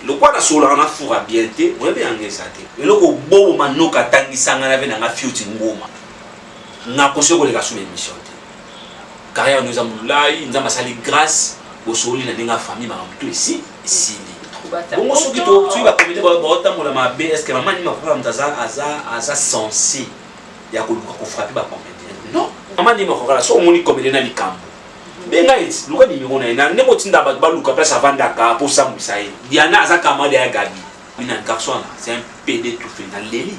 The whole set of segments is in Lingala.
le quoi na sola na fura bien te moi bien ngesa te eloko bo manoka tangisanga na vena nga fiuti ngoma na koseko le kasule mission te carrière nous amulai nzamba sali grâce au soli na ninga famille ma mutu ici bon ce qui tu vas commettre ba tambola ma B est-ce que maman ni ma frère mtaza aza censé ya ko frapper ba commettre non maman ni ma frère so moni commettre na likambo benga iti luka nimero na ina neko tinda ba luka place avanda ka pour ça musaye diana aza kamade ya gabi une garçon là c'est un PD tout fait dans l'élite.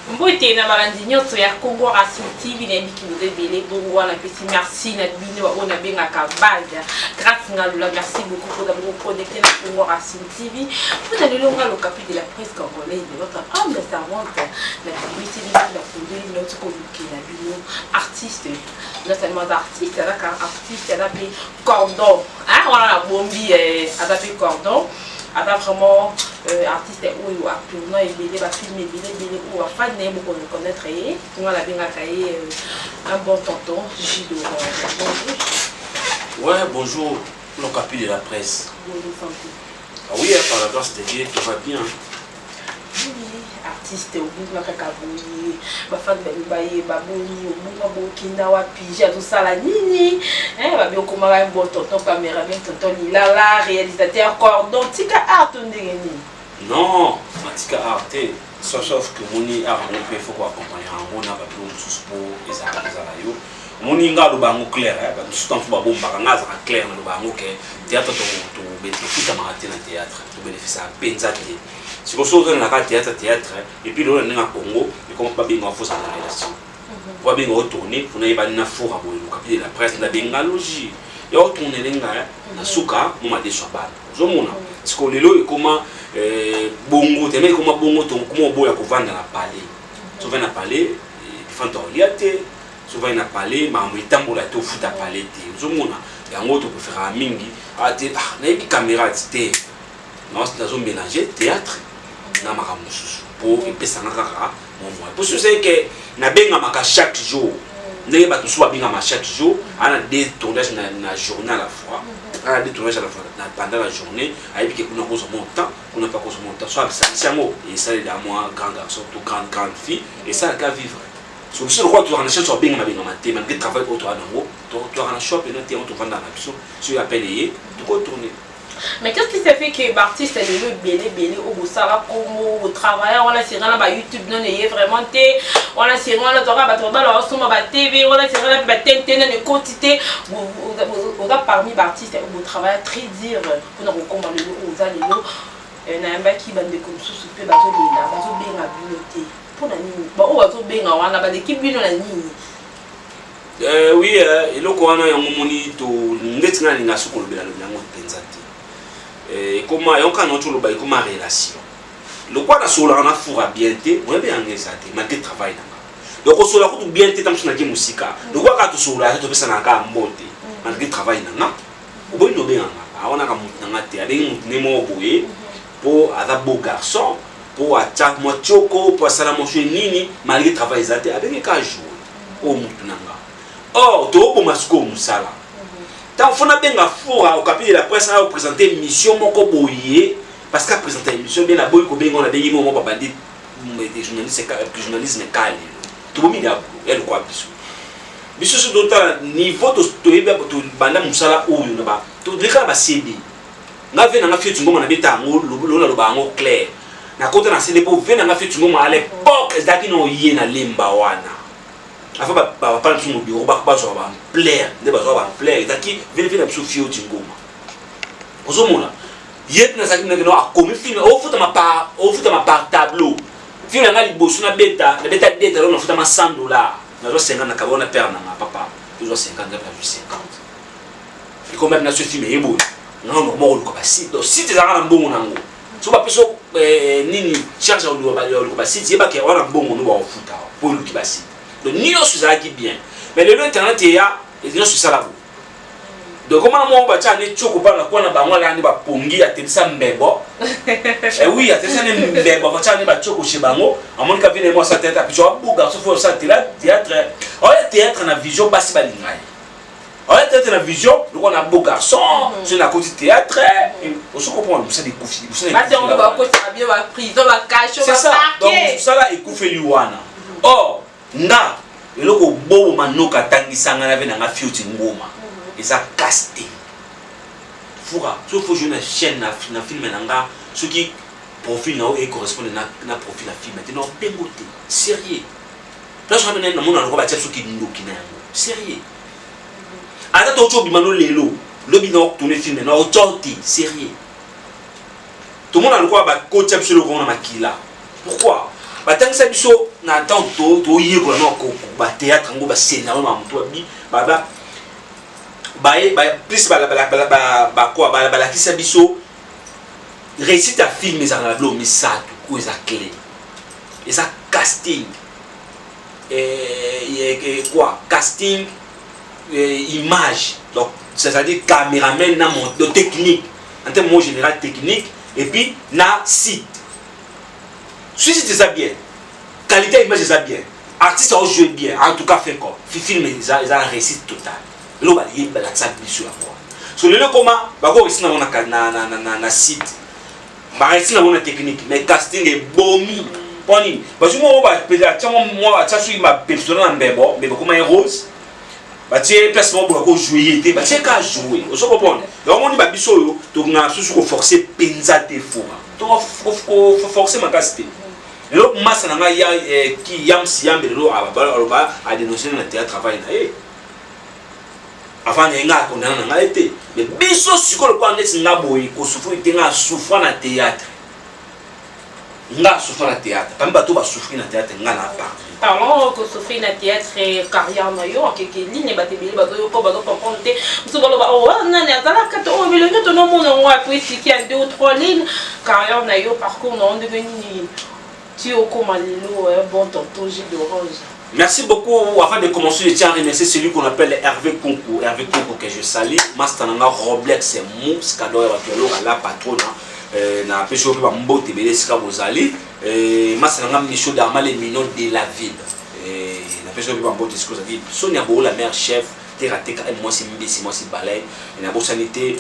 Mbote na balandi nyoto ya Congo Racine TV na biki bele bongo na petit merci na bino on a benga ka base grâce ngalula merci beaucoup pour d'avoir connecté na Congo Racine TV vous allez longa le capitaine de la presse congolaise de votre homme de servante la publicité de la produit notre communiqué na bino artiste non seulement artiste là car artiste là pe cordon hein on a la bombi adapté cordon avec vraiment artiste où actuellement il est va filmer il ou fan ne beaucoup connaître et on a bien accueilli un bon tonton Gido. Ouais, bonjour le capitaine de la presse. Bonjour santé. Ah oui, par la grâce de Dieu tout va bien. Oui, artiste au bout de la cacaboye, ma fan de baye baboni au bout de la kinda wa pige tout ça la nini hein va bien comment un bon tonton caméraman tonton Lila la réalisateur cordon tika art ndengeni. Non, matika art sauf que moni art on peut faut accompagner en mona ba pour sous pour ezala yo moni nga lo bango clair ba tout temps ba bomba nga za clair lo bango ke théâtre to bénéfice ma na théâtre to bénéfice à penza te si vous sortez dans la théâtre et puis là on est en Congo et comment pas bien en fausse en relation pour bien retourner on a pas na fora bo le capitaine de la presse na bengalogie et retourner lenga na suka mo ma déçoit ba zo mona parce que lelo et comment bongo te mais comment bongo to comment boya ko vendre na palais souvent na palais fanto liate souvent na palais ma mo itambola to futa palais te zo mona yango to peut faire mingi ate na bi caméra te non c'est dans un mélanger théâtre na makambo susu pour epesanga kaka momo pour c'est que na benga maka chaque jour ndenge bato so babinga ma chaque jour ana des tournages na journée à la fois ana des tournages à la fois pendant la journée ayebi ke kuna kozo montant kuna pas kozo montant so abisa mo et ça est à moi grand garçon tout grande fille et ça ka vivre so biso le quoi tu en cherche so benga ma te malgré travail auto anango to en shop et noté on to vendre na biso so ya payé to ko tourner. Mais qu'est-ce qui se fait que l'artiste est le belé au Boussara comme au travail on a serré là YouTube non est vraiment té on a serré là tu vas là sur ma TV on a serré là tente ne quantité on a parmi l'artiste au travail très dire pour nous recommander aux alliés na yamba qui bande comme sous peu bazo lila bazo bien à bibliothèque pour na nini ba o bazo bien wana ba l'équipe bino na nini oui eloko wana ya momoni to ngetina linga sukolo bela lo yango penzati comment et on quand on trouve comme relation le quoi la sola na fura bien te moi bien ngesa te malgré travail nanga donc sola ko bien te tamsuna ki musika le quoi ka to sola to pesa na ka mbote malgré travail nanga o boy no bien nga ona ka mutanga te ale nemo boye pour ada beau garçon pour attaque mo choko pour sala mo nini malgré travail zate avec ka jour o mutunanga oh to ko masuko musala tant fona benga fora au capitaine de la presse a présenter mission moko boye parce qu'a présenter émission bien la boy ko benga on a bengi mo papa dit des journalistes que journalisme calme to bomi da elle quoi biso sur d'autres niveau to yeba to banda musala oyo na ba to leka ba CD nga vena nga fitu ngoma na beta ngo lo ba ngo clair na kota na CD pour vena nga fitu ngoma à l'époque ezaki no yé na lemba wana afa ba pas sur mon bureau ba so ba plaire de ba so ba plaire ezaki vena na biso fio tingoma ozomona yet na zaki na no akomi film o futa ma par tableau film na liboso na beta data na futa ma $100 na zo 50 na kabona père na papa zo 50 na 50 et comme même na ce film ebo non mo ko ba si do si tezaka na mbongo nango so ba peso nini charge au lo ba si ti ba ke wana mbongo no ba futa pour lu ki ba si donc ni on se qui bien mais le internet ya et non sur ça là donc comment moi ba tcha ne choko ba na kwa na bango la ni ba pongi ya telisa mbebo oui ya telisa ne mbebo ba tcha ne ba choko chez bango amoni ka vile moi sa tête puis tu as beau garçon faut ça théâtre oh théâtre na vision basi ba lingai théâtre la vision donc on a beau garçon c'est la côté théâtre on se comprend ça des coups c'est ça donc ça là ekufe liwana or nga eloko bobo manoka tangisanga na vena nga fiuti ngoma eza casting fura so faut jouer na chaîne na film na nga ce qui profil na et correspond na profil la film maintenant bengote sérieux là je ramène na mona roba tso ki ndoki na yango sérieux ata to cho bimano lelo lobi na tourner film na ototi sérieux tout le monde a le droit ba coach sur le grand makila pourquoi ba tangisa biso na temps to yeko na ko ba théâtre ngo ba scénario ma mto bi ba plus ba quoi ba la kisa biso réussite à film les arabes mais ça ou ça clé et ça casting et quoi casting image donc c'est-à-dire caméraman na mon technique en termes général technique et puis na site si c'est ça bien qualité image ça bien artiste a joué bien en tout cas fait quoi film ils a une réussite totale là ba y ba la ça sur la quoi sur le comment ba ko ici na site ba réussite na mon technique mais casting est bomi poni parce que moi peut-être moi ça suis ma personne en bebo mais comment est rose ba tie placement pour ko jouer té ba tie ka jouer on se comprend donc on dit ba biso yo to na susu ko forcer penza te fora to faut forcer ma casting le masse na nga ya ki yam siambe lo aba a dénoncer na théâtre travail na avant nga ko na nga été mais biso siko ko ngeti nga boyi ko souffrir te nga souffrir na théâtre nga souffrir na théâtre pamba bato ba souffrir na théâtre nga na part parlons que souffrir na théâtre carrière na yo quelque ligne ba tebeli ba yo ko ba ko comprendre te so ba oh nani atala ka to mais le to no mona ngwa ko expliquer en 2 ou 3 lignes carrière na yo parcours na on devenu tu au comment un bon tonton Gilles d'Orange. Merci beaucoup. Avant de commencer, je tiens à remercier celui qu'on appelle Hervé Concours. Hervé Concours que je salue. Mastananga Roblex, c'est Mouss, cadeau à la patronne. Na pêche au Mbo Tébélé, c'est comme vous allez. Mastananga Michaud d'Armal et Mignon de la ville. Na pêche au Mbo Tébélé, c'est Sonia Bo, la mère chef. Terateka et moi c'est mbesi moi c'est balai et na bosanité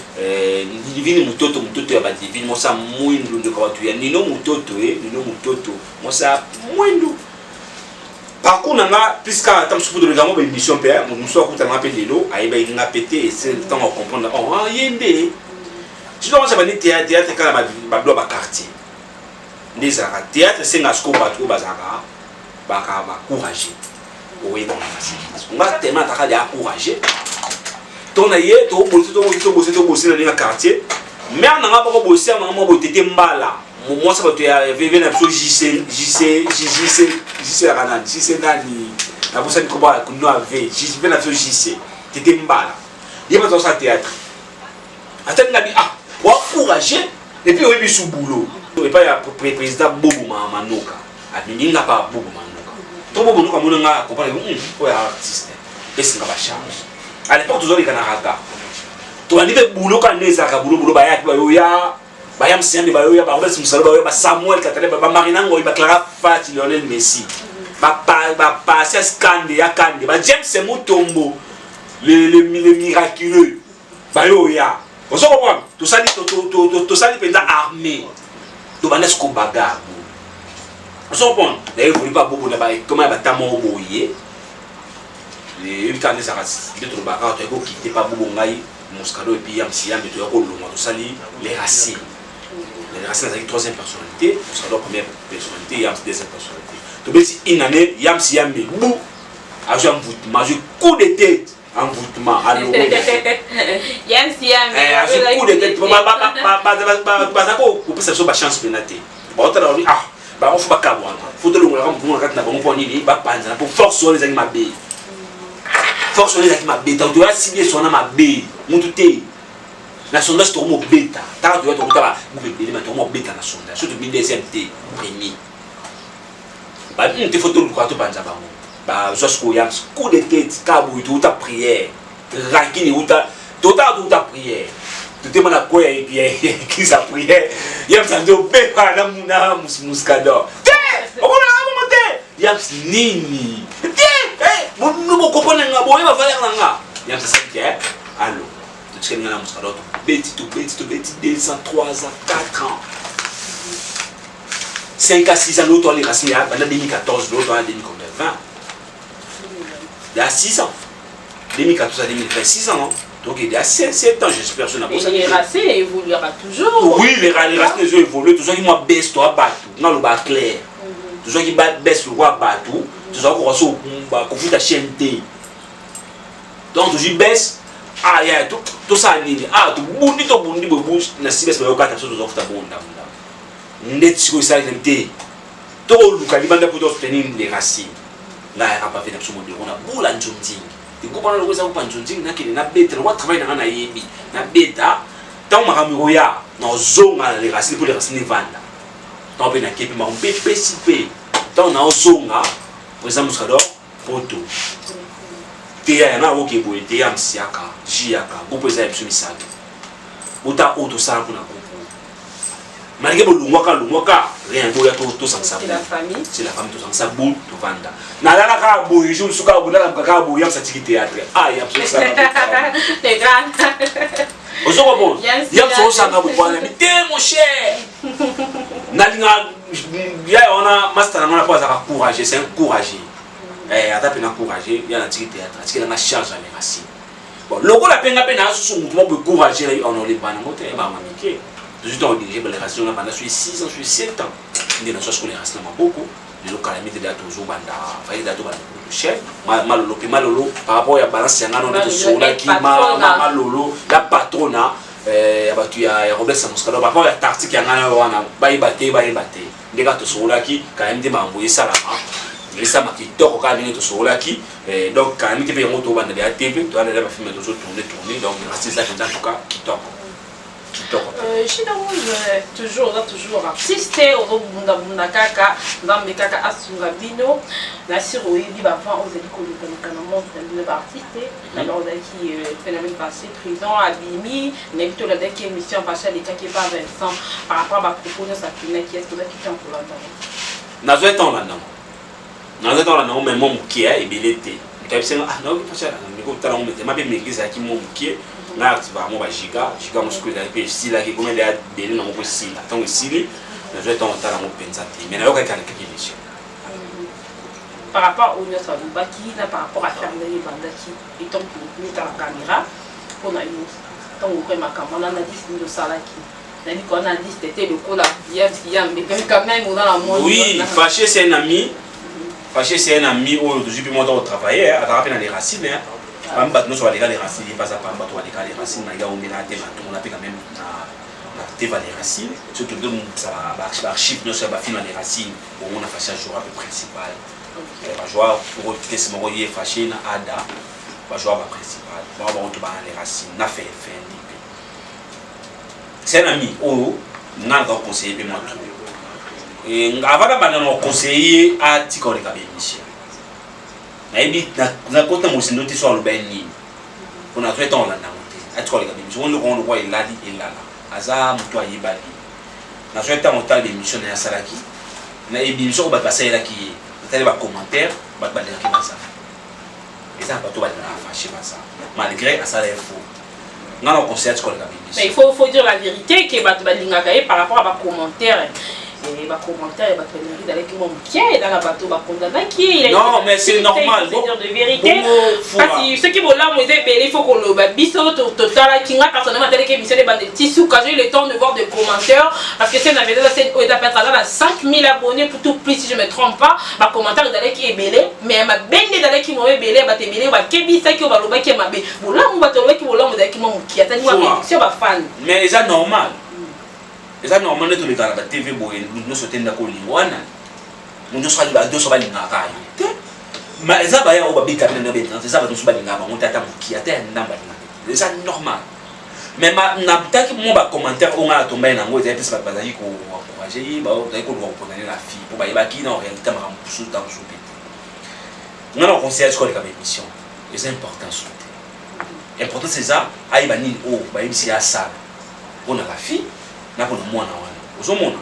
divine mutoto ya ba divine moi ça mwindu de kwa tu ya nino mutoto moi ça mwindu par contre nga puisqu'à tam supu de l'égament ba émission père nous soit ko tanga pe lelo ayeba inga pété et c'est le temps à comprendre oh yende tu dois savoir théâtre kala ba blo ba quartier les ara théâtre c'est nga sko ba to bazaka ba courager oui non on va tellement t'arrêter à encourager ton aïe to bosser dans le quartier mais on n'a pas bosser on a pas été mbala moi ça va te arriver na JC la canane JC nani na bossa ko ba ko no ave JC na JC t'étais mbala il y a pas dans ça théâtre attends nga bi ah on encourager et puis on est sous boulot et pas ya président Bobo Manoka a minga pas Bobo tout le monde comme on a comparé pour artiste et c'est pas charge à l'époque toujours les canarata to anive boulot quand les aka boulot ba ya bayam siambe ba ya ba obes musalo ba Samuel Katale ba Marina Ngoyi ba Clara Fati Lionel Messi ba passer scandé ya kande ba James Mutombo le miraculeux ba ya on se comprend tout ça pendant armée to banes ko bagarre. On se comprend. D'ailleurs, il ne faut pas beaucoup là-bas. Comment il va t'amour boyer? Les canaux ça reste. Il y a trop de bagarres. Tu as quitté pas beaucoup ngaï. Moscado et puis Yam Siam. Tu as quoi le monde sali les racines. Les racines c'est la troisième personnalité. Moscado première personnalité. Yam deuxième personnalité. Tu peux dire une année Yam Siam mais bou. A joué envoûtement. Je coup de tête. Envoûtement. Alors. Yam Siam. A joué coup de tête. Bah on peut se faire une chance pénalité. Bah on ah. Bah on faut pas cavoir faut te le voir comme on regarde na bon poni ni ba panza pour force les animaux bé force les animaux bé tu dois cibler son ama bé mututé na sondage to mo beta ta tu dois to kaba mo bé mais to mo beta na sondage surtout bi deuxième T premier ba une te photo le quoi to panza ba jusqu'au yam coup de tête kabu tu ta prière rakini uta ta prière tu te demandes quoi et bien qui ça prière yam ça de bé na muna muskado on a monté yam nini nous comprendre nga boye ba valeur nga yam ça c'est Allô. Tu sais, tout bêti, 200, 3 ans, 4 ans. 5 à 6 ans, l'autre, les racines, en 2014, l'autre, en 2020. Il y a 6 ans. 2014 à 2020, 6 ans, non? Donc il y a 7 ans, j'espère. Et les racines évoluera toujours. Oui, les racines évoluent. Tout ça qui m'a baissé, toi, bateau. Non, le bas clair. Tout ça qui baisse, le roi bateau. Tout ça qui reçoit, qu'on fout ta chaîne. Donc, tu baisse. Ah, il y a tout ça. Ah, tu boundi, bouge. Na si baisse, mais au cas où tu as fait bon. Net sur ça, il y a tout le cas, il va pour obtenir les racines. Là, il n'y a pas fait d'absolument de on a boule en junting. Tu comprends le cosa ou en junting, n'a qu'il n'a bête, le roi travaille dans un aïebi. N'a bête, tant ma ramiroya, dans zone les racines pour les racines vendent. Tant ben à képi, ma on peut péciper. Tant on a zone, par exemple, Mouskador, photo. Théa, il y en a où qui est beau, Théa, Msiaka, Jiaka, vous pouvez aller sur Missabi. Ou ta auto ça pour la coupe. Malgré que le Mwaka, rien de tout sans ça. C'est la famille. C'est la famille, tout sans ça, boule, tout vanda. Nala ka boue, je me suis dit, na ka boue, yam sa tiki théâtre. Ah, yam ça. Les grands. Vous comprenez? Yam ça ka boue, mais mon cher. Nalinga, on a master, on a pas à courager, c'est un courageux. Eh, à taper na courager, il y a un tiki théâtre, parce qu'il a la charge à les racines. Bon, le gars la peine à peine à ce mouvement de courager, on a les bananes, on a mamie. Je suis dirigé par les racines pendant 6 ans, 7 ans. Il y a des choses que les racines beaucoup. Les localités de toujours banda, failli d'être le chef. Malolo, par rapport à la balance, il y a un autre sur la qui malolo, la patrona, il y a Robert Samuscado, par rapport à la tactique, il y a un baïbaté. Les gars, sur la qui, quand même, des envoyé ça là. Les samans qui torquent quand même sur la qui, donc quand même, tu peux y retourner dans la TV, tu as déjà filmé toujours tourner, donc c'est ça en tout cas qui torque. Chez nous, toujours artiste, on a kaka, dans mes kaka asunga bino, la siro ebi bavant aux écoles de l'artiste, alors qui phénomène passé, prison, abimi, n'habite la dès émission passée les cas qui pas Vincent par rapport à ma propos de sa fille qui est ce qui est en pour la Nazo est en là-dedans, mais mon qui est ébélité. Tu as dit, ah non, pas cher, mais comme tu as dit, ma belle église qui mon qui est. Là, tu vas avoir giga muscle d'aller ici là qui comme il a des noms aussi là tant ici là je vais t'en faire un pensati mais là il y a quelques questions par rapport au notre baki là par rapport à faire les bandaki et donc nous dans la caméra pour la nous tant on ma caméra on a dit de ça là qui dit qu'on a dit c'était le coup là hier mais quand même on a la moindre oui fâché c'est un ami où je peux monter au travail à rattraper dans les racines Nous sommes les racines, pas à pas les racines, mais on a quand même les racines, surtout que ça va archive, nous sommes les racines, on a fait un joueur principal. Le joueur pour que ce moment est fâché, na ada, le joueur principal, on va les racines, na fait c'est un ami, on a conseillé moi tout. Et avant de conseiller à Tico les cabines, mais na kota musindo ti so lubeni kuna tweta on la namuti atiko le kabimi on le kwa ilali ilala aza mtu ayibali na tweta montal de mission ya salaki na ebimission ko ba passer la ki tele ba commentaire ba ba ki basa eza ba to ba na fâché basa malgré ça les faux ngana conseil atiko le kabimi mais il faut dire la vérité que ba linga kaye par rapport à ba commentaire et les commentaires et les d'aller mon qui est dans la bateau qui non mais c'est normal c'est dire de vérité parce que ceux qui vont là moi il faut qu'on le biso total qui n'a personnellement telle que mission des bandes de tissu quand j'ai eu le temps de voir des commentaires parce que c'est la vidéo c'est au état là 5000 abonnés pour tout plus si je me trompe pas ma commentaire d'aller qui est belé mais ma bende d'aller qui m'ont belé ba te belé ba kebi ça qui va le qui m'a bé bon là on va te le qui vola moi qui m'ont qui attend moi c'est pas fan mais c'est normal. Et ça, normalement, tous les gars, la TV, nous sommes en train de nous sommes en train de mais ça, il y a un babi qui a été c'est ça, nous sommes en train de c'est normal. Mais tant que mon commentaire, on a tombé dans le c'est pas parce qu'on encourager, on la fille, pour que qui en réalité, on dans le on a un conseil sur les émissions. C'est important. L'important, c'est ça, il y a un ça. On a la fille. Na ko mwana wana uzomona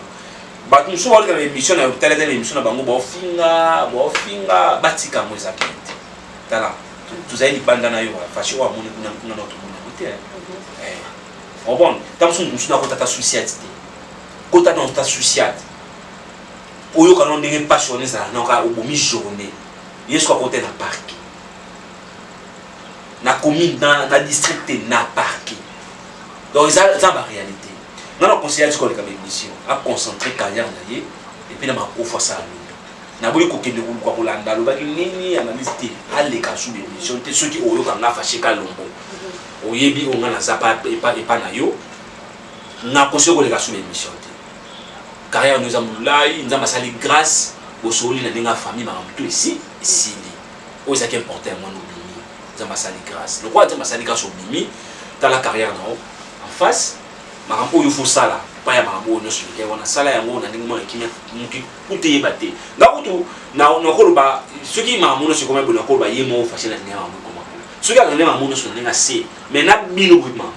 but muso wali ka emission na tele émission na bango ba finga batika mweza kente tala Tous les bandes na yo fâché wa moni kuna notre monde côté bon tam son musu na kota suicide kota dans ta suicide oyo kana ndenge passionné ça na ka obomi journée yeso côté na parc na commune na district na parc donc ça ba réalité na conseiller ce qu'on comme émission à concentrer carrière na ye et puis na ma fois ça na boyi ko kende ko kolanda lo ba nini analyste ale ka sous émission te ceux qui oyo kanga fâché ka lombo oyebi onga na zapa epa na yo na conseil ko le ka sous émission te carrière nous amulai nzamba sali grâce au soli na dinga famille ma tout ici ici o ça qui est important moi no bimi nzamba sali grâce le quoi nzamba sali grâce au bimi dans la carrière na en face ma rampo yo faut ça là pas ya mambo no sur wana sala yango na ndinga kimia muki kute bate ngakutu na koloba ceux qui mambo no sur comment bona koloba yemo fâché na ndinga mambo comment ceux qui na mambo no sur ndinga c'est mais na bino bu mambo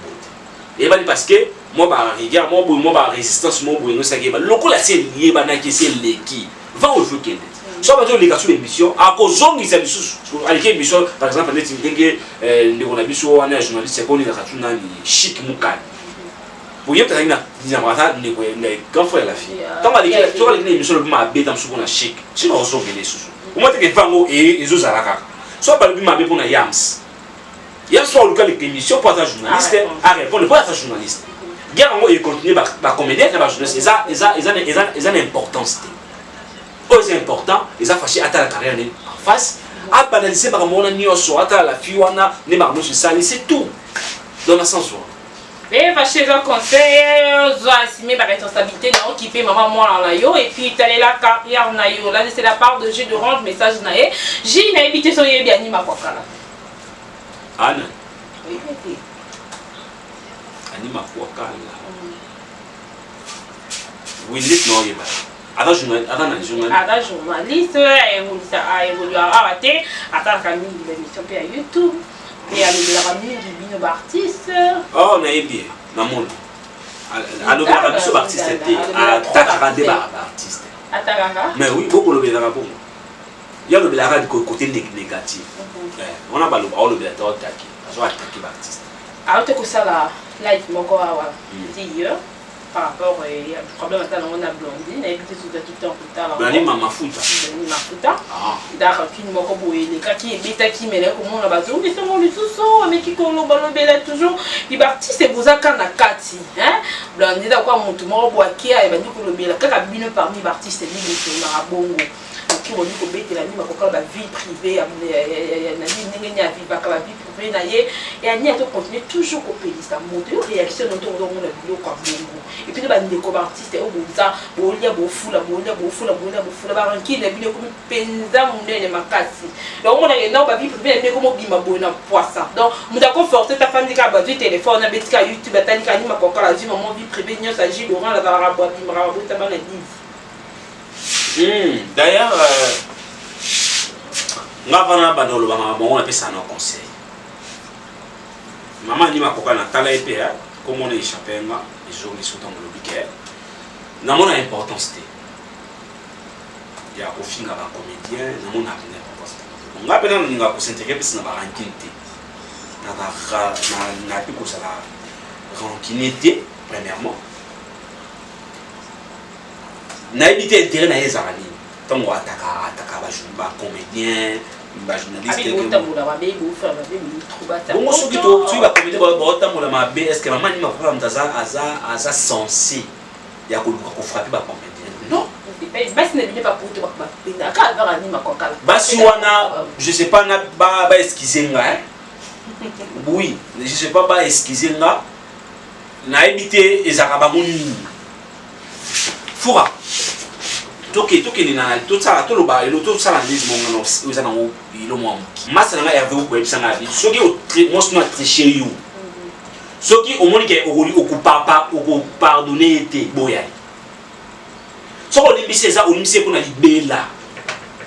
et bali parce que moi ba rigueur moi ba résistance moi bo no ça ba lokola c'est lié ba na ki c'est leki va au jeu kende so ba to les sur l'émission à cause on ils abisus avec émission par exemple net ndenge ndeko na biso wana journaliste ko ni ka tuna ni chic mukani pour y être na disamata ne ko ne grand frère la fille tant ba les to les émission le ma beta msuko na chic sinon on so gele susu au moins te que fango et zo zalaka so ba le ma be pour na yams yams so le cas les émission pour ta journaliste à répondre pour ta journaliste guerre et continuer ba comédien na ba journaliste ils ont importance c'est important ils ont fâché à la carrière en face à banaliser par mon nioso à la fille wana ne ba no ça c'est tout dans le sens mais fâché le conseil doit assumer ma responsabilité non qui fait maman moi là yo et puis t'aller la carrière na yo là c'est la part de jeu d'orange message na ye j'ai na évité so ye bien ni ma kokala ana oui anima kokala oui lit non ye ba ada journaliste a évolué à rater attends quand même l'émission sur YouTube et à la mingi bino artiste oh na bien na monde alors la biso artiste était à takaka de artiste atakaka mais oui beaucoup le belaka bon il y a le belaka du côté négatif on a pas le belaka taki azo attaquer artiste alors te ko ça la live moko awa hier par rapport au problème on a Blondine et puis tout le temps Blondine mafuta d'accord qui nous moko boye les cas qui est bêta qui mêle comme on a bazo mais c'est mon lususo mais qui qu'on bela toujours il artiste c'est vous aka na kati hein Blondine d'accord mutu moko boakia et bandi ko lobela kaka bino parmi artistes ni na bongo qui on dit ko betela ni makoka ba vie privée na ni ndenge nya vie ba ka vie privée na ye et ani a to continuer toujours ko payer ça monter réaction dans ton on a bilo kwa bongo et puis les artistes au boza bolia bofula ba ranki na bino comme penza munene makasi donc on a na ba vie privée mais comme bima bona poisson donc muta conforter ta famille ka ba vie téléphone na betika YouTube atani ka ni makoka la vie maman vie privée nyo s'agit Laurent la ba ba bima ba ta bana d'ailleurs ngavana badolo ba maman on appelle ça nos conseils maman ni makoka na tala epé comme on est échappé nga les jours les sautant le week-end na mon importance il y a au fin ba comédien na mon importance on nga pena nga ko s'intégrer parce na ba rankinte na pi ko ça la rankinité premièrement na éviter intérêt na ezarani tant on ataka ba comédien ba journaliste que bon ce qui tu vas comédien ba tamola mabe est-ce que maman ni makoka mtaza aza censé ya ko frapper ba comédien non basi ne bien pas pour te ba pena ka va ni makoka basi wana je sais pas na ba excuser nga oui je sais pas ba excuser nga na éviter ezaka ba moni fura toke ni na tout ça tout le bas et tout ça la liste mon non vous en haut il au moins massa na ya vous web sanga bi so ki mo sno tricher you so ki au moins ke o pardonner été boya so ko limbise za o limbise pour na libela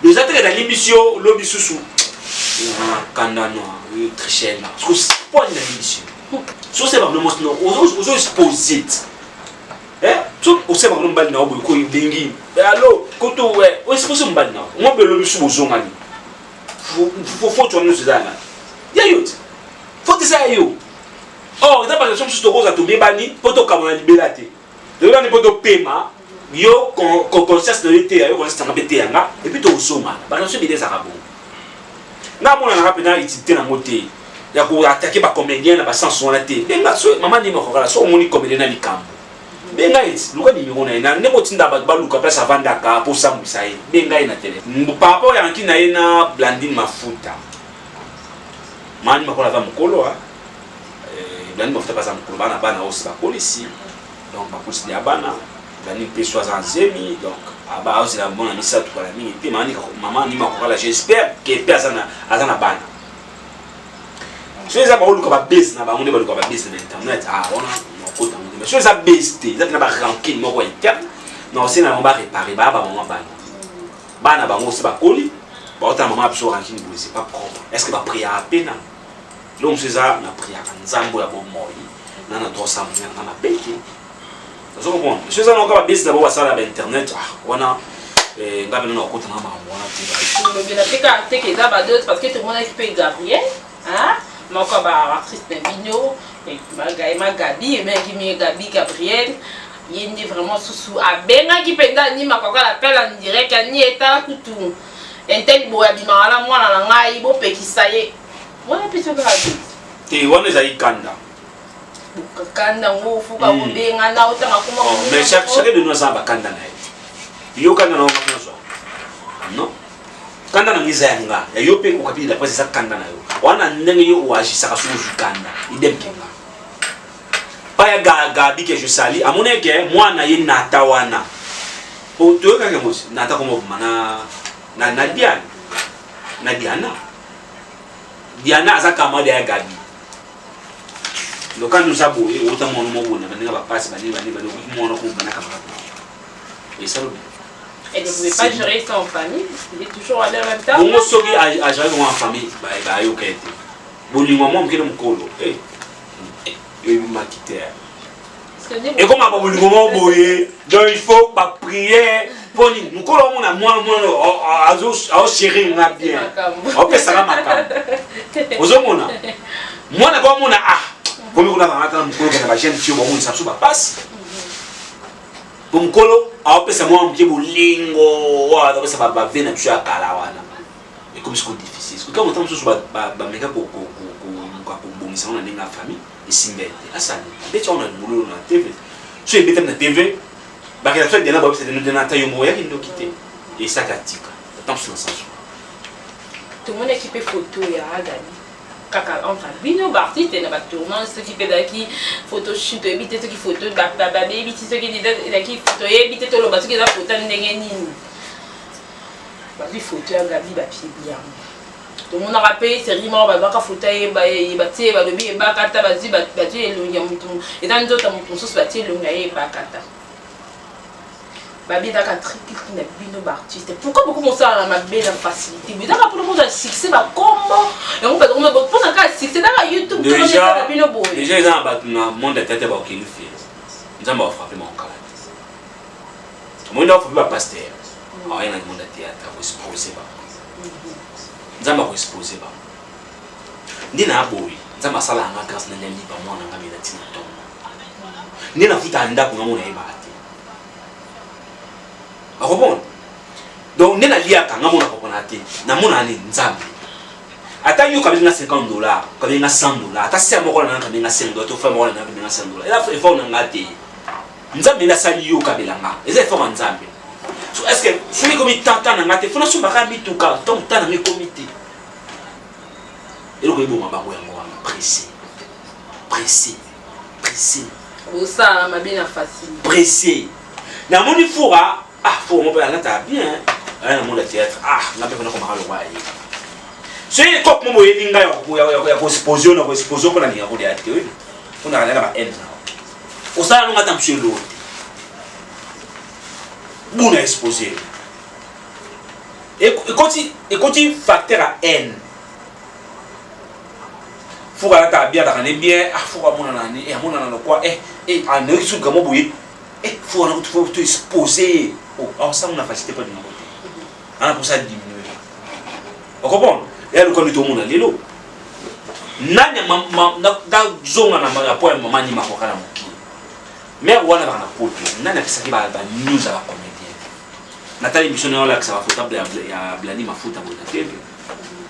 les autres dans l'émission l'obisusu kanda no tricher là parce que pas une émission so c'est vraiment non aux exposer tout au sein de mbali na obo ko bengi allo koto we o supposé mbali na mo be lo bisu bozongani faut tu nous zana ya yo faut que ça yo oh eza par exemple tokoza tobebani mpo tokama na libela te tobebani mpo topema yo conscience na yo te yo conscience nanga mpe te yanga epuis tokosomana bakanso ebele ezaka bongo nga monanaka mpena utilité nango te ya koatake bacomédien na basens wana te benga so mama ndima kokala so omoni comédien na likambo benga eti luka nimero na ye na ndenge otinda bato baluka place avandaka mpo osambwisa ye benga ye na tele par rapport yanki na ye na Blandine Mafuta mani makola aza mokolo Blandine Mafuta baza mokolo bana bana osi bapolisi donc bapolisi ya bana Blandine mpe so aza nzemi donc aba ozela mona misato kala mingi te mama ndima kokala j'espère ke mpe aza na bana so eza baoluka babase na bango nde baluka babase na internet wana nakota ngo mais so eza base te eza mpena barankine moko interne na osena bango barépare baya bamama bana bango osi bakoli baotala mama biso rankine boye c'est pas propre est ce que bapriaka pena lo mosu eza na priaka nzambo ya bomoi nana tosamuna nga mabe te ozo comprendre so eza naoka babase na bango basala bainternet wana nga pena nakota na makambo wana te lobela teka teke eza badote parce que tomonaki mpe Gabriel moko baartiste na bino Gabi emenaki mi Gabriel ye nde vraiment susu abengaki mpenza nima kokala appel en direct ani etala kutu intel boye abimaka na mwana na ngai bopekisa ye wana mpe soki abi te wana ezali kanda kanda ngo ofuka kobenga na otanga kuma mais chaque de nous aza bakanda na ye yo kanda na nyonso non kanda na ngiza yanga ya yo pe okapi la presse sa kanda na yo wana ndenge yo oagisaka so ozwi kanda idem kenga pa ya Gabi ke je sali amone ke mwana ye nata wana o toyoka ke mosi nata komo mana na Diana aza kamade ya Gabi lokando sabo e ota mono mobona bandinga ba passe bani mono ko bana kamade et ça elle ne pouvait pas gérer ça en famille, il est toujours allé en même temps. Bon, ce qui a géré en famille, bah, il y a eu bon, il m'a montré mon colo. Il m'a quitté. Et comme on a moment boyé, donc il faut pas prier. Bon, nous collons on a moi, à chéri, on a bien. On peut ça la macam. Aux hommes, on a. Moi, d'abord, on a comme on a rentré dans mon colo, on a chaîne, tu vois, on s'en fout, passe. Pour mon colo, apesa mwa mke bolingo wala apesa ba vena tu ya kala wana et comme c'est difficile parce que quand on entend ça ba meka ko bomisa na ninga famille isimbete asani beti on a mululu na TV so ebeta na TV ba kila fois dena ba c'est de na tayo mo ya kindo kité et ça katika tant sur ça tout le monde équipe photo ya Gabi kaka entre bino artiste na ba tournant ceux qui pedaki photo shoot ebite ceux qui photo ba baby ceux qui qui photo ebite to lo ba ceux qui za photo ndenge nini ba vi photo ya Gabi ba pied bien tout le monde a rappelé c'est riment ba ka photo ba tie ba lobi ba kata ba zi ba tie elongi mutu et dans d'autres mutu so ba tie elongi ba kata Babi est triple qui n'est pas artiste. Pourquoi beaucoup de ça a bien facilité? Mais dans le monde succès, comment? Et on peut dire pour un succès dans YouTube. Déjà, ils ont un monde de tête qui le fait. Nous avons frappé mon cas. Tout le monde a frappé ma pasteur. Alors il y a un monde de théâtre qui est exposé. Nous avons exposé. Nous avons boy. Nous avons salé en grâce de l'ennemi par moi dans la médecine. Nous avons fait un dap pour nous. Akobon donc nena liaka ngamona kokona te namona ni nzambe ata yo kabinga $50 kabinga $100 ata se moko na kabinga $100 to fa moko na kabinga $100 ela fa na ngate nzambe na sali yo kabelanga eza fa nzambe so est-ce que funi komi tata na ngate funa so baka mituka donc tana mi comité eloko ebo mabango yango pressé ça m'a bien facile pressé na moni fura faut on peut aller bien hein dans le théâtre n'a pas comment le roi c'est comme moi il y a exposition pour la ligne de théâtre on a regardé ba n au ça on attend sur l'autre bon exposé et continue facteur à n faut aller bien dans bien faut mon année et mon année quoi en est comment bouiller faut exposer. Oh, ça on a facilité pas de mon côté. On a pour ça diminuer. Vous comprenez? Et alors quand nous tombons dans l'élo, nani da zonga na rapport maman ni makoka na moki mais wana bana poto nani apesaki ba news ba comédien natali missionnaire la que ça va fotable ya blani mafuta bona tebe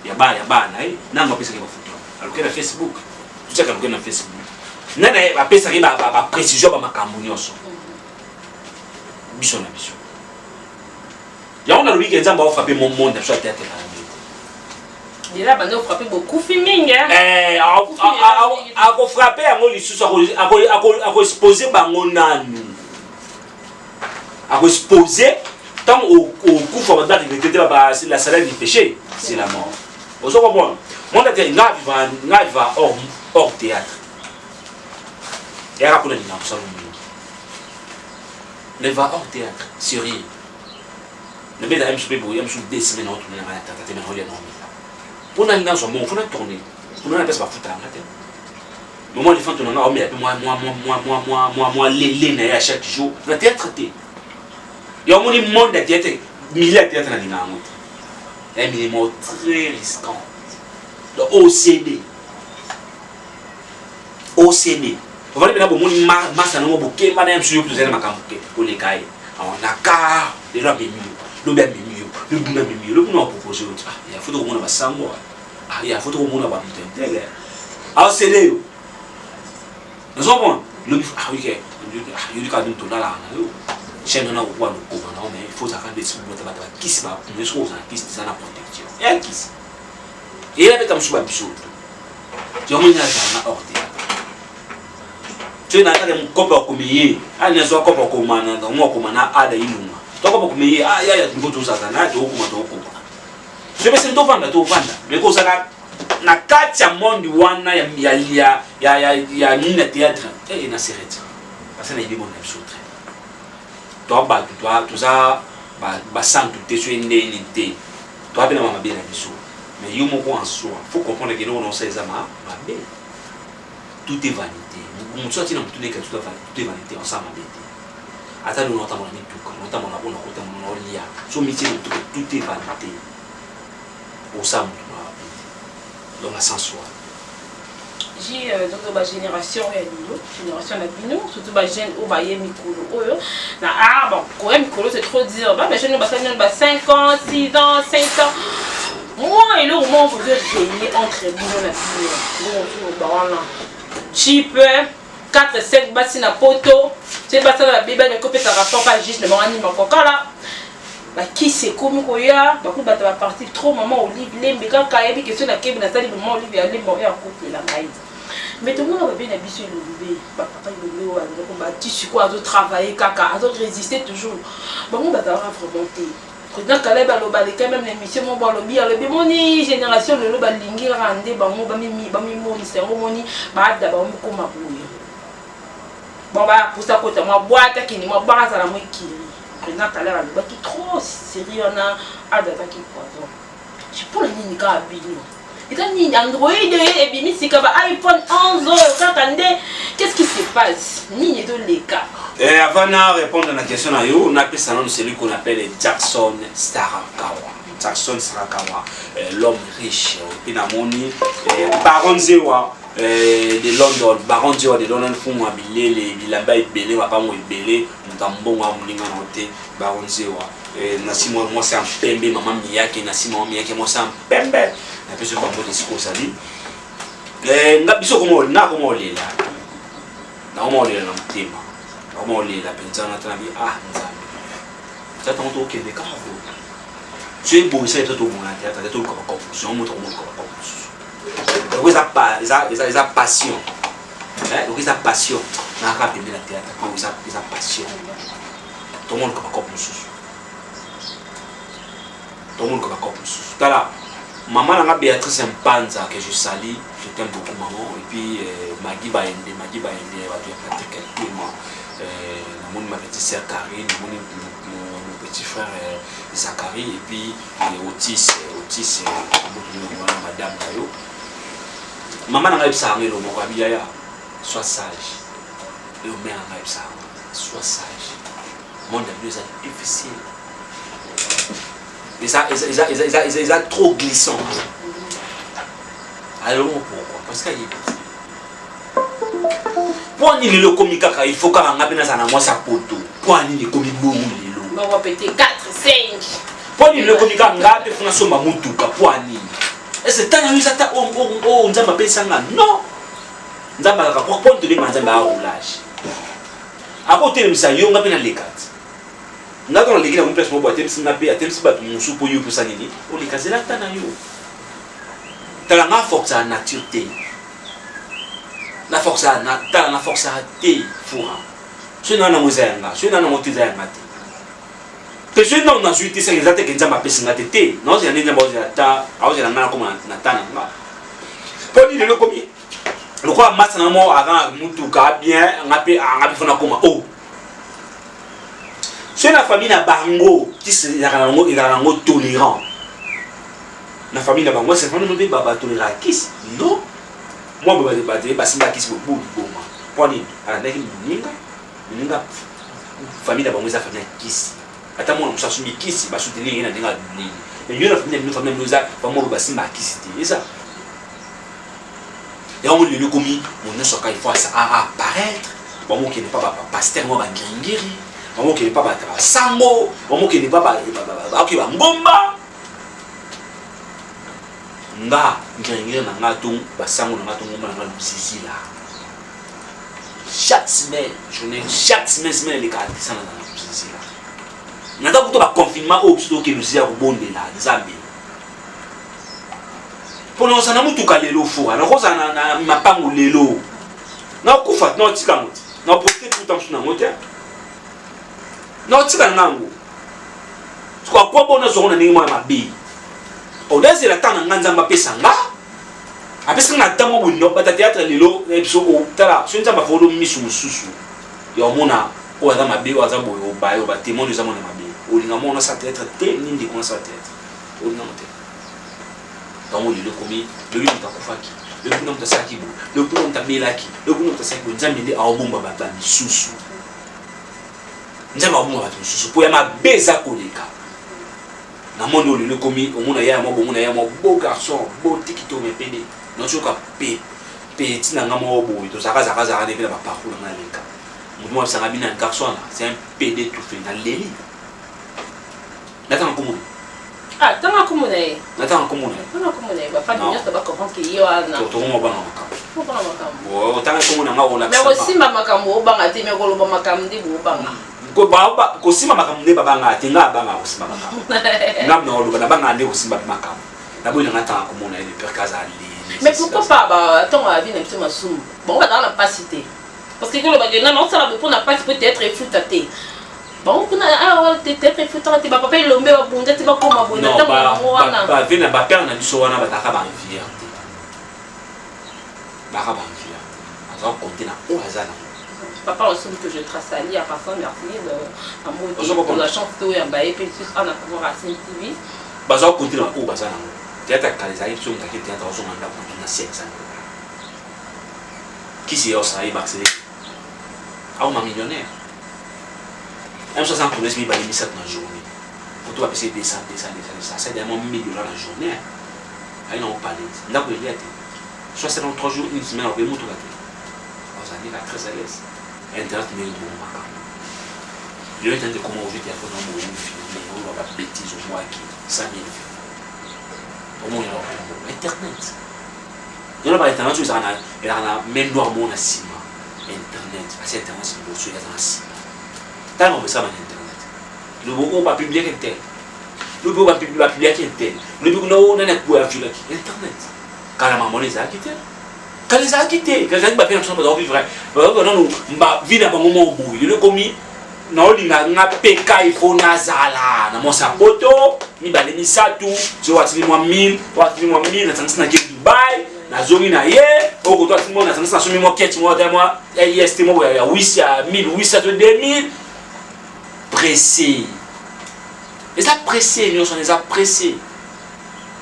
ya ba na nani apesaki ba photo alors que na Facebook tu sais que na Facebook nani apesaki ba précision ba makambo nyonso biso na biso ya on a le week-end ça va frapper mon monde sur tête là. Déjà, on a frappé beaucoup de films. A frappé à mon lisusu a exposé bango nanu. A exposé tant au coup fondamental de la salaire du péché, c'est la mort. Vous comprenez? Moi on a dit va hors théâtre. Et après on a dit non, ça ne va hors théâtre, sérieux. Le mec a un peu bouillé, un peu des semaines autour de la tête, mais on lui a nommé. Pour nous dans son monde, faut tourner. Pour nous, on appelle ça foutre la tête. Mais moi, les femmes tournent, on met moi, les à chaque jour. Le théâtre, il y a un monde de théâtre, milliers de théâtres dans le monde. Un minimum très risquant. Le OCD. OCD. Vous voyez, maintenant, mon masse à nous, bouquet, madame, sur vous allez m'accompagner pour les cailles. On a car, les gens mieux. Le bien mieux, le bon mieux, le bon a proposé. Il y a photo au monde à Sango. Il y a photo au monde à Babutin. Alors c'est là. Nous avons le ah oui, il y a du tout là. Chez nous, on a mais il faut s'attendre des sous qui se bat, les choses qui se sont en protection. Et qui se. Et il y avait un choix absurde. Tu as mis un hors théâtre. Tu n'as pas de copain comme il ah, il y a un copain comme un dans moi comme un a de iluma. Toka pour me ah ya ya ngoto zakana to kuma to kuma je vais to vanda mais ko saka na kati ya monde wana ya nini na théâtre et na serete parce que na ibi mon absurde to ba to za ba santu te so ndeni te to abena mama bena biso mais yo moko en soi faut comprendre que non ça ezama mabe tout est vanité mon sorti na mutune ka tout est vanité ensemble mabe attends nous entendons notamment on a lia so métier tout est vanité au sam dans la sensuelle j'ai donc ma génération ya bino génération na bino surtout ba jeune au ba ye mikolo oyo na bon ko ye mikolo c'est trop dire ba jeune ba 5 ans 6 ans 5 ans moi et le moment vous êtes gagné entre bino na bino bon ba wana cheap 4-5 basi na poto c'est pas ça la bébé ne copie ça rapport pas juste le morani makoka là bah qui c'est comme koya bah ko bata partir trop maman olive lembe quand kayebi question na kebi na tali maman olive ya lembe ya couple la maïs mais tout le monde va bien habitué le bébé bah papa il le wa donc bah tu quoi à travailler kaka à résister toujours bah mon bata va remonter président Kaleba lo ba quand même l'émission mon ba lobi ya lobi moni génération le lo ba lingi rande ba mo ba mi moni c'est moni ba da ba mo ko mabuya bon bah pour ça côté moi boîte qui ni moi baraza la moi qui président Kaleba le ba qui trop sérieux na adata qui poison je pour le ni ka bino et quand ni Android et bimi sika ba iPhone 11 quand qu'est-ce qui se passe ni de l'écart. Et avant de répondre à la question, on appelle ça celui qu'on appelle Jackson Starakawa. Jackson Starakawa, l'homme riche. Et puis, Baron Zewa de London. Baron Zewa de London, font moi billet, les là-bas belé, ma pas moi belé, mon tambour, moi, mon noté, Baron Zewa. Nasi moi c'est un pembe, maman miyake, nasi moi miyake, moi c'est un pembe. Un peu ce bambou de ce qu'on s'est dit. Ngabiso comment on a comment on est là. Comment on est dans le thème. Comment on est la personne a travaillé ah ça t'entend ok des cas tu es beau ça est tout mon théâtre c'est tout comme corruption montre mon corruption donc ils a passion donc ils a passion na rapide la théâtre ils a passion tout le monde comme corruption tout le monde comme corruption là maman la Béatrice Mpanza que je salue je t'aime beaucoup maman et puis Magui Baende va dire quelques mois mon petit sœur Karine, mon petit frère Zachary et puis Otis madame Tayo. Maman n'a pas ça le mot Abiyaya sois sage. Le mère n'a pas ça sois sage. Mon ami est difficile. Ils sont trop glissants. Alors pourquoi? parce que pour ni le komi kaka il faut ka nga pena sana moi sa poto pour ni le komi bongo lelo on va péter 4 5 pour ni le komi kaka nga pe funa somba mutuka pour ni est-ce que tanya wisa ta on nzamba pesa nga non nzamba ka pour ponto de manzamba a roulage a côté de ça yo nga pena lekat nga dans l'église on place mo boîte même si na pe atem si ba musu po yo pour ça nini o le kazela tana yo tala nga force à nature te la force à tala nga force à te fura ce na na mozanga ce na na motiza nga te que je n'en a joué ça exact que nzamba pesa nga te non c'est nzamba o ta a o na comme na tana nga pour dire le commis le quoi massa na mo avant mutuka bien ngapi fona koma oh c'est la famille na bango qui se yango tolérant la famille na bango c'est vraiment no baba tolérant kiss non moi baba ba simba kiss bo boma poni ala ndaki ninga famille na bango za famille kiss ata mo musa sumi kiss ba soutenir ina ndinga ni mais yo la famille nous a vraiment ba simba kiss et ça et on le commis on ne soit qu'il faut ça apparaître bon moi qui n'est pas pasteur moi ba ngingiri bon qui n'est pas ba sango bon qui n'est pas ba ok ba ngomba nga ngingiri na ngatung ba sango na ngatung ngomba na lusisi là chaque semaine les cartes ça na lusisi là nada kuto ba confinement au plutôt que lusisi ya kubonde la nzambe pour nous ça na mutuka lelo fura na koza na mapango lelo na kufa na tika ngoti na poster tout temps na ngoti na tika ngango kwa kwa bona zo na ningi mabe o desi la tana nganza mapesa nga apesa na tamo bundo bata théâtre lelo episo o tala so nzamba folo misu mususu ya mona o za mabe o za boyo bayo ba témoin de zamona mabe o linga mona sa théâtre te nindi ko sa théâtre o linga mote donc le commis le lui ta kufaki le kuna mtasaki bo le kuna mtabelaki le kuna mtasaki bo nzambe ndi awomba baba misusu nzambe awomba baba misusu po ya mabeza koleka na mondo le commis omona ya mo beau garçon beau tikito me pede no choka pe tina ngamo bo to zaka ne pela ba parcours na leka mutu mo sanga bina garçon là c'est un PD tout fait na leli natanga komona ah tanga komona e natanga komona ba fa dinyo to ba comprendre que yo ana to mo bana makambo o tanga komona ngao na mais osimba makambo obanga te me ko loba makambo ndi bo banga ko baba ko simba makambo ne babanga te nga banga ko simba makambo ngam no loba na banga ne ko simba makambo na bo natanga komona ile per kaza ali mais pourquoi pas ba ton avis na mtima sumu bon va dans la pasité parce que le bagage non ça va pour na pas peut-être flouté bon kuna peut-être flouté ba papa lombe ba bunda te ba koma bonda ta wana ba vina ba père na biso wana ba taka ba envier ba ka ba envier azo compter na o hazana papa aussi que je trace à lire par contre merci à moi pour la chance to ya ba et puis on a pour Racine TV ba zo compter na o bazana théâtre kaliza yi tsunga ki théâtre zo manda ko na 500 qui c'est ça il va accéder à un millionnaire même 60 pour les 1000 balles 17 dans journée pour toi passer 200 ça c'est vraiment 1000 $ la journée aí non parler ndako il y a 63 jours une semaine on peut moto gâter on s'en dit là très à l'aise internet mais bon makam je vais tenter comment aujourd'hui il y a photo mon film on va bêtise au mois qui 5000 au moins internet il y a pas internet tu ça il y a même noir mon asima internet assez internet c'est le sur la asima tant on ça sur internet le beau pas publier tel le beau pas publier tel le beau non on a pour afficher internet quand la maman les a quitté quand les a quitté quand j'ai pas fait ensemble dans vivre non mba vina ba moment boui le commis na olinga nga peka ifo nazala na mosapoto mibale misatu zo watili mwa 1000 na tsanisa na Dubai na zongi na ye oko to atimo na tsanisa so mimo keti mo da moi est mo ya 1800 to 2000 pressé et ça pressé nous sont les pressés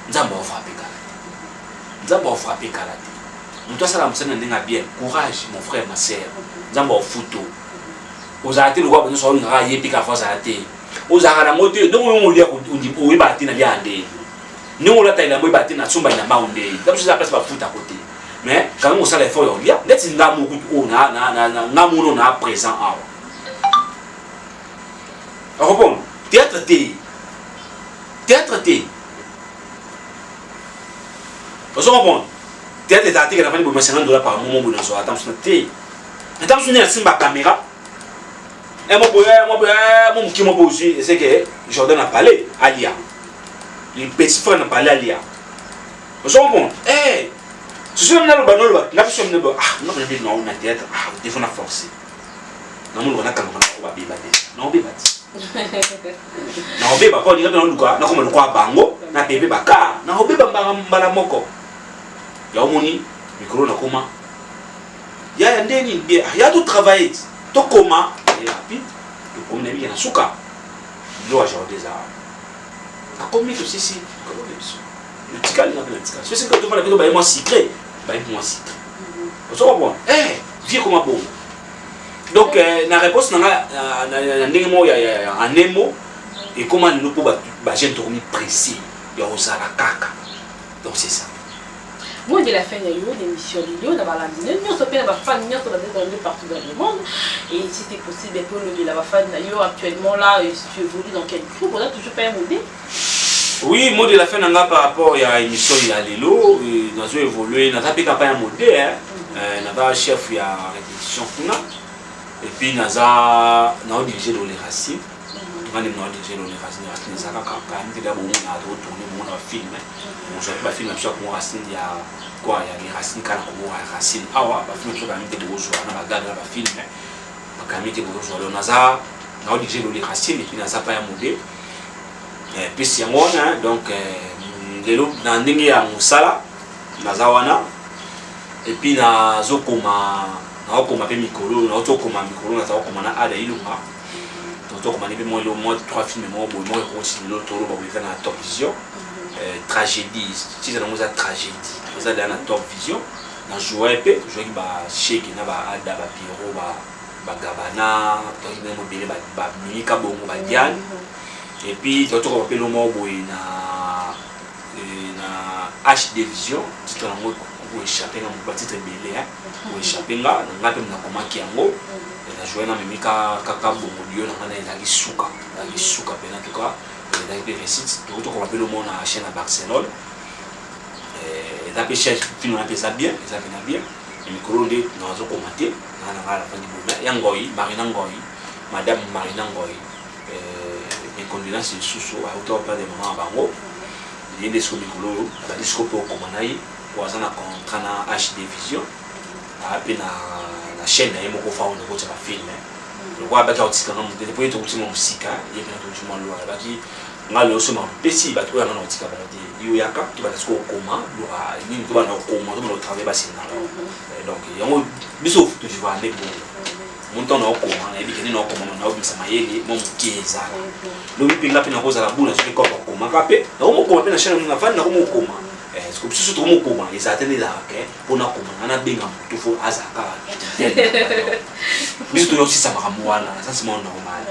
nzamba frappé kala mtu asala msana ndinga bien courage mon frère ma sœur nzamba futo ozate le quoi so nga yepi ka fa zate ozaka na moto donc on lia on bati na liande ni on la taila mo bati na tsumba na maunde donc ça passe pas futa côté mais quand même on sala effort yo lia net ngamu ku na ngamu no na présent awa bon théâtre té vous comprenez théâtre théâtre que la famille $50 par moment bon so attention té attention na simba caméra et mon qui m'a posé c'est que Jordan a parlé à Lia les petits frères n'a parlé à Lia vous comprenez je suis venu au banol là je suis venu non mais non on a théâtre il faut la forcer non on a quand on va bébat non bébat non bébat pas dire dans le quoi na comme le quoi bango na bébé baka na béba mbala moko ya omoni micro na koma ya ndeni bien ya tout travail to koma et rapide le comme nemi na suka lo a genre des arts a commis aussi si comme le tikali na bela tikali c'est que tu vas la vidéo ba moi secret ba moi secret vous comprenez vieux comme bon donc la réponse na ndenge mo ya en nemo et comment nous pour ba gente dormi précis ya osala kaka donc c'est ça. Moi, de la fin de l'émission de Lyon, d'avoir la minute, nous sommes pas fan, nous sommes partout dans le monde. Et si c'est possible, un peu de la fan de Lyon actuellement là, tu évolues dans quel groupe, on a toujours pas un modèle. Oui, moi de la fin par rapport à l'émission de Lelo, nous avons évolué, nous avons pas un modèle, nous avons chef de répétition et puis nous avons dirigé dans les racines. Nous avons dirigé dans les racines, nous avons retourné mon film. Je vais faire un choc moi racine il y a quoi il y a des racines quand on a racine ah ouais bah film choc quand même des beaux joueurs on a regardé la film quand même des beaux joueurs on a dirigé les racines et puis on a pas un modèle et puis c'est moi donc les lots dans ndenge ya musala nazawana et puis na zokoma na okoma pe mikolo na otokoma mikolo na zokoma na ada ilunga tokoma ni pe moi le moi 3 films moi bon moi continue l'autre ba vous faire na top vision tragédie si c'est dans tragédie vous allez dans top vision dans jouer épée jouer ba shake na ba ada ba piro ba gabana donc même mobile ba mika bongo ba diane et puis tu vas appeler le mot na HD vision titre na moi pour échapper na ba titre belé pour échapper nga na pe na koma kiango na jouer na mika kaka bongo dio na na isuka pe na tout cas dans les récits, tout le monde le monde à la chaîne à Barcelone. Et d'après chaîne, film on appelle ça bien, ça vient bien. Et micro de nous avons commenté, on a la fin du moment. Yangoy, Marina Ngoy, Madame Marina Ngoy, mes condoléances sous à hauteur pas des moments à Bango. Il y a des sous micro, la disco pour commander, pour ça on a contrat na HD Vision. Après la chaîne, il y a mon coffre on a fait un film. Le roi a aussi quand même depuis tout le monde musique, il y a tout le monde là qui ngalo sema pesi ba to yana otika ba de yo yaka to ba tsko koma lo a ni to ba na koma to ba travailler ba sina donc yango biso to jiva ne bo mon temps na koma na bi keni na koma na obi sama yele mo mkieza lo bi pinga pina koza la bula so ko koma kape na mo koma pina shana na fana na mo koma ce que biso to mo koma ezatene la ke pona koma na benga to fo azaka biso to yo si sama kamwana ça c'est mon normal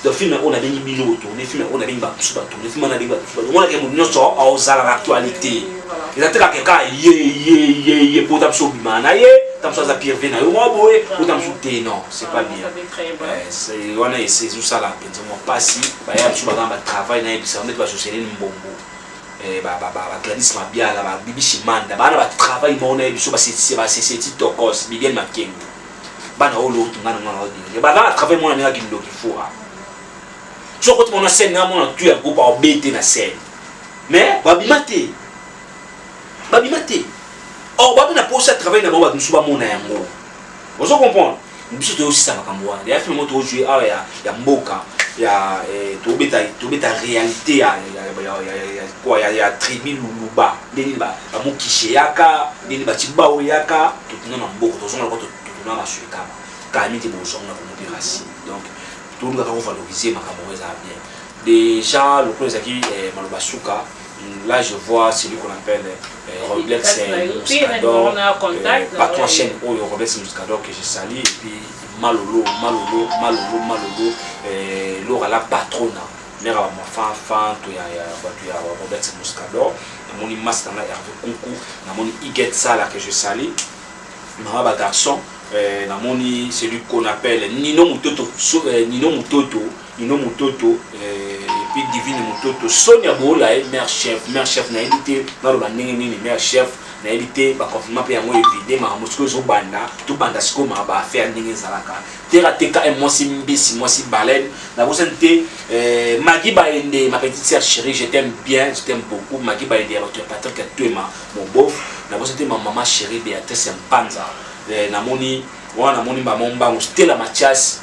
le film on a bien mis autour, les films on a bien battu, les films on a bien battu. On a bien mis sur l'actualité. Il a été là quelqu'un yé pour t'absorber manaye, t'absorber Pierre Vena, boy pour t'absorber non, c'est pas bien. C'est on a essayé tout ça là, pensez-moi pas si, bah il y a tout dans le travail na ça on est pas société mbombo. Gladys Mabia là, Bibi Chimanda, bah na travail mon na biso ba c'est TikTokos, Miguel Makengo. Bah na olo tungana ngana odi. Bah na travail mon na ki ndo ki fora. Je crois que mon scène n'a pas tué un groupe à embêter la scène. Mais, babimate. Or, babi n'a pas aussi travaillé dans le monde de mon amour. Vous comprenez? Nous sommes aussi ça. Il y a un film qui joué, il y a Mboka, il y a la réalité, il y a Trimi Luluba, il y a Mokishe Yaka, il y a Tibao Yaka, tout le monde a Mboka, tout le monde a Sueka, Kamite Bozong, on a racine. Donc, tout le monde a valorisé ma camarade bien. Déjà, le premier qui est Malobasuka, là je vois celui qu'on appelle Roblex Muscador, patron chaîne Roblex Muscador que j'ai sali, et puis Malolo, Laura la patrona. mère à ma fan to ya Robert Muscador namoni master na Hervé Kunku namoni Iguet Sala que je salue maman ba garçon namoni celui qu'on appelle Nino Mutoto et puis Divine Mutoto Sonia Bola mère chef na évité na ba nini mère chef na évité ba confinement pe yango évidé ma mosiko zo banda tout banda siko ma ba faire ndenge zalaka tera teka et moi si baleine na vous sentez Magui Baende ma petite sœur chérie je t'aime bien je t'aime beaucoup Magui Baende tu Patrick Atwema mon beau na vous sentez ma maman chérie Béatrice Mpanza namoni wana namoni ba momba Stella Mathias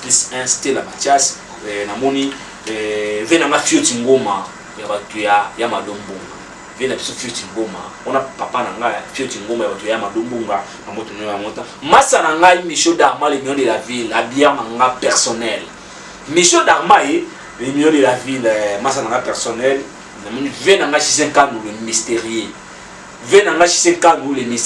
plus 1 Stella Mathias namoni vena ma fioti ngoma ya batu ya madombo vena biso fioti ngoma ona papa na nga fioti ngoma ya batu ya madombo nga na moto no ya mota masa na nga Michaud Darma les millions de la ville habillé nga personnel Michaud Darma les millions de la ville masa na nga personnel namoni vena nga 5 ans le mystérieux vena nga 5 ans le